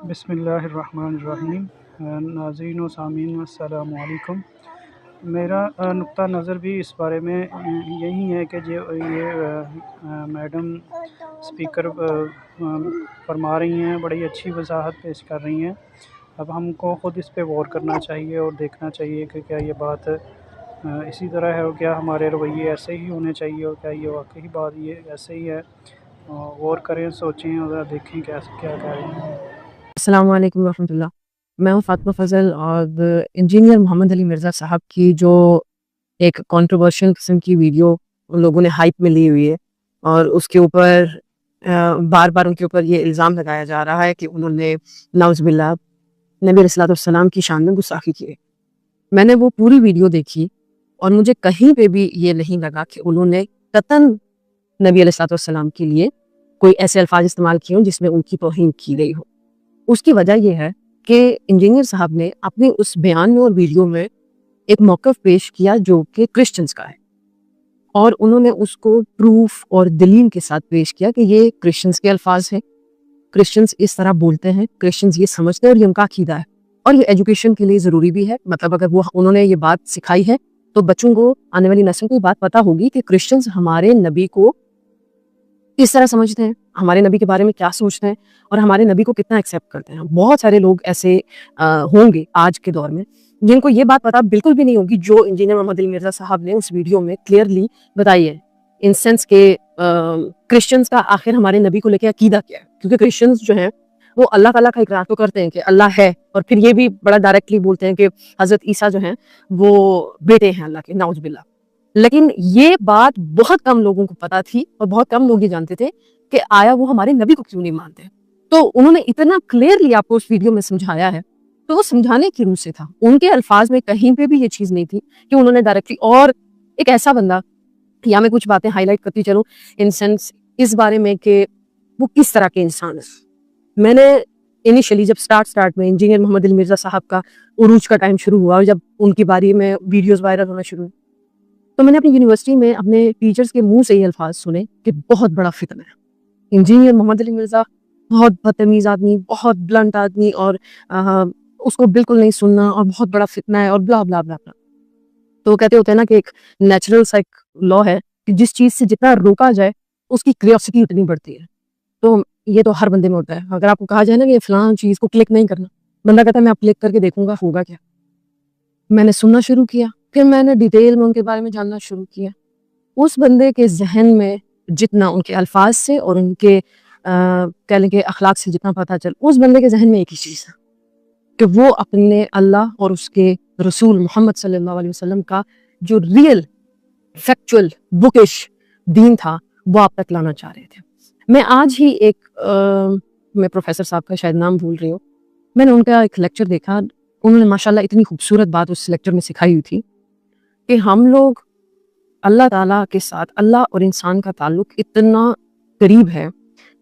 بسم اللہ الرحمن الرحیم۔ ناظرین و سامعین السلام علیکم۔ میرا نقطہ نظر بھی اس بارے میں یہی ہے کہ جو یہ میڈم اسپیکر فرما رہی ہیں، بڑی اچھی وضاحت پیش کر رہی ہیں۔ اب ہم کو خود اس پہ غور کرنا چاہیے اور دیکھنا چاہیے کہ کیا یہ بات اسی طرح ہے، اور کیا ہمارے رویے ایسے ہی ہونے چاہیے، اور کیا یہ واقعی بات یہ ایسے ہی ہے۔ غور کریں، سوچیں اور دیکھیں کیا کہہ رہی ہیں۔ السلام علیکم ورحمۃ اللہ۔ میں ہوں فاطمہ فضل، اور انجینئر محمد علی مرزا صاحب کی جو ایک کنٹروورشل قسم کی ویڈیو ان لوگوں نے ہائپ میں لی ہوئی ہے، اور اس کے اوپر بار بار ان کے اوپر یہ الزام لگایا جا رہا ہے کہ انہوں نے نعوذ باللہ نبی علیہ الصلوۃ والسلام کی شان میں گستاخی کی ہے۔ میں نے وہ پوری ویڈیو دیکھی اور مجھے کہیں پہ بھی یہ نہیں لگا کہ انہوں نے قطعاً نبی علیہ الصلوۃ والسلام کے لیے کوئی ایسے الفاظ استعمال کیے ہوں جس میں ان کی توہین کی گئی ہو۔ اس کی وجہ یہ ہے کہ انجینئر صاحب نے اپنے اس بیان میں اور ویڈیو میں ایک موقف پیش کیا جو کہ کرسچنز کا ہے، اور انہوں نے اس کو پروف اور دلیل کے ساتھ پیش کیا کہ یہ کرسچنز کے الفاظ ہیں، کرسچنز اس طرح بولتے ہیں، کرسچنز یہ سمجھتے ہیں، اور یہ ان کا عقیدہ ہے، اور یہ ایجوکیشن کے لیے ضروری بھی ہے۔ مطلب اگر انہوں نے یہ بات سکھائی ہے تو بچوں کو، آنے والی نسل کو یہ بات پتہ ہوگی کہ کرسچنز ہمارے نبی کو کس طرح سمجھتے ہیں، ہمارے نبی کے بارے میں کیا سوچتے ہیں، اور ہمارے نبی کو کتنا ایکسیپٹ کرتے ہیں۔ بہت سارے لوگ ایسے ہوں گے آج کے دور میں جن کو یہ بات پتہ بالکل بھی نہیں ہوگی جو انجینئر محمد علی مرزا صاحب نے اس ویڈیو میں کلیئرلی بتائی ہے، ان سینس کہ کرسچنز کا آخر ہمارے نبی کو لے کے عقیدہ کیا ہے۔ کیونکہ کرسچنز جو ہیں وہ اللہ تعالیٰ کا اقرار تو کرتے ہیں کہ اللہ ہے، اور پھر یہ بھی بڑا ڈائریکٹلی بولتے ہیں کہ حضرت عیسیٰ جو ہیں وہ بیٹے ہیں اللہ کے، نعوذ باللہ۔ لیکن یہ بات بہت کم لوگوں کو پتا تھی، اور بہت کم لوگ یہ جانتے تھے کہ آیا وہ ہمارے نبی کو کیوں نہیں مانتے۔ تو انہوں نے اتنا کلیئرلی آپ کو اس ویڈیو میں سمجھایا ہے، تو وہ سمجھانے کی روح سے تھا، ان کے الفاظ میں کہیں پہ بھی یہ چیز نہیں تھی کہ انہوں نے ڈائریکٹلی۔ اور ایک ایسا بندہ، یا میں کچھ باتیں ہائی لائٹ کرتی چلوں ان سینس اس بارے میں کہ وہ کس طرح کے انسان ہے۔ میں نے انیشلی جب سٹارٹ میں انجینئر محمد علی مرزا صاحب کا عروج کا ٹائم شروع ہوا، اور جب ان کی باری میں ویڈیوز وائرل ہونا شروع ہوئی، تو میں نے اپنی یونیورسٹی میں اپنے ٹیچرز کے منہ سے یہ الفاظ سنے کہ بہت بڑا فتنہ ہے، انجینئر محمد علی مرزا بہت بدتمیز آدمی، بہت بلنٹ آدمی، اور اس کو بالکل نہیں سننا، اور بہت بڑا فتنہ ہے، اور بلا بلا بلا بلا۔ تو وہ کہتے ہوتے ہیں نا کہ ایک نیچرل سا ایک لا ہے کہ جس چیز سے جتنا روکا جائے اس کی کریوسٹی اتنی بڑھتی ہے۔ تو یہ تو ہر بندے میں ہوتا ہے۔ اگر آپ کو کہا جائے نا کہ فلاں چیز کو کلک نہیں کرنا، بندہ کہتا ہے میں اب کلک کر کے دیکھوں گا ہوگا کیا۔ میں نے سننا شروع کیا، پھر میں نے ڈیٹیل میں ان کے بارے میں جاننا شروع کیا۔ اس بندے کے ذہن میں جتنا ان کے الفاظ سے اور ان کے کہہ لیں کہ اخلاق سے جتنا پتہ چل، اس بندے کے ذہن میں ایک ہی چیز ہے کہ وہ اپنے اللہ اور اس کے رسول محمد صلی اللہ علیہ وسلم کا جو ریئل فیکچول بکش دین تھا وہ آپ تک لانا چاہ رہے تھے۔ میں آج ہی میں پروفیسر صاحب کا شاید نام بھول رہی ہوں، میں نے ان کا ایک لیکچر دیکھا، انہوں نے ماشاءاللہ اتنی خوبصورت بات اس لیکچر میں سکھائی ہوئی تھی کہ ہم لوگ اللہ تعالیٰ کے ساتھ، اللہ اور انسان کا تعلق اتنا قریب ہے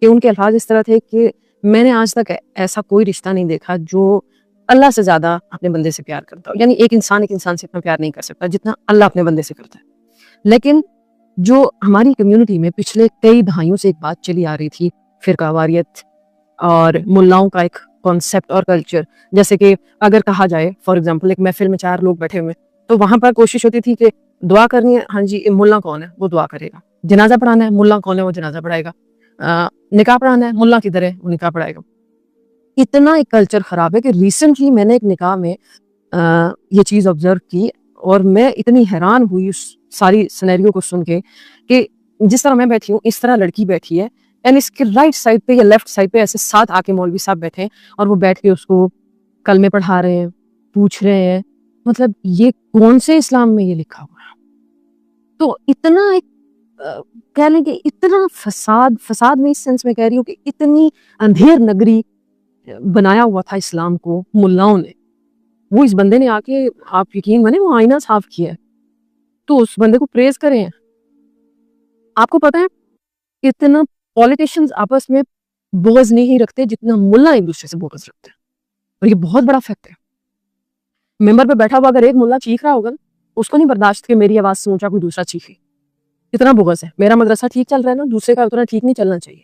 کہ ان کے الفاظ اس طرح تھے کہ میں نے آج تک ایسا کوئی رشتہ نہیں دیکھا جو اللہ سے زیادہ اپنے بندے سے پیار کرتا ہو۔ یعنی ایک انسان سے اتنا پیار نہیں کر سکتا جتنا اللہ اپنے بندے سے کرتا ہے۔ لیکن جو ہماری کمیونٹی میں پچھلے کئی دہائیوں سے ایک بات چلی آ رہی تھی، فرقہ واریت اور ملاؤں کا ایک کانسیپٹ اور کلچر، جیسے کہ اگر کہا جائے فار ایگزامپل ایک محفل میں 4 لوگ بیٹھے ہوئے، تو وہاں پر کوشش ہوتی تھی کہ دعا کرنی ہے، ہاں جی ملا کون ہے وہ دعا کرے گا، جنازہ پڑھانا ہے ملا کون ہے وہ جنازہ پڑھائے گا، نکاح پڑھانا ہے ملا کدھر ہے وہ نکاح پڑھائے گا۔ اتنا ایک کلچر خراب ہے کہ ریسنٹلی میں نے ایک نکاح میں یہ چیز آبزرو کی، اور میں اتنی حیران ہوئی اس ساری سینیریو کو سن کے کہ جس طرح میں بیٹھی ہوں اس طرح لڑکی بیٹھی ہے، اینڈ اس کے رائٹ سائڈ پہ یا لیفٹ سائڈ پہ ایسے 7 آ کے مولوی صاحب بیٹھے ہیں، اور وہ بیٹھ کے اس کو کلمے پڑھا رہے ہیں، پوچھ رہے ہیں، مطلب یہ کون سے اسلام میں یہ لکھا ہوا ہے؟ تو اتنا ایک کہہ لیں کہ اتنا فساد میں اس سینس میں کہہ رہی ہوں کہ اتنی اندھیر نگری بنایا ہوا تھا اسلام کو ملاؤں نے۔ وہ اس بندے نے آ کے، آپ یقین مانیں، وہ آئینہ صاف کیا ہے، تو اس بندے کو پریز کریں۔ آپ کو پتہ ہے اتنا پولیٹیشنز آپس میں بغض نہیں رکھتے جتنا ملا ایک دوسرے سے بغض رکھتے ہیں، اور یہ بہت بڑا فیکٹ ہے۔ ممبر پہ بیٹھا ہوا اگر ایک ملا چیخ رہا ہوگا، اس کو نہیں برداشت کہ میری آواز سے اونچا کوئی دوسرا چیخے، اتنا بغض ہے۔ میرا مدرسہ ٹھیک چل رہا ہے نا، دوسرے کا اتنا ٹھیک نہیں چلنا چاہیے۔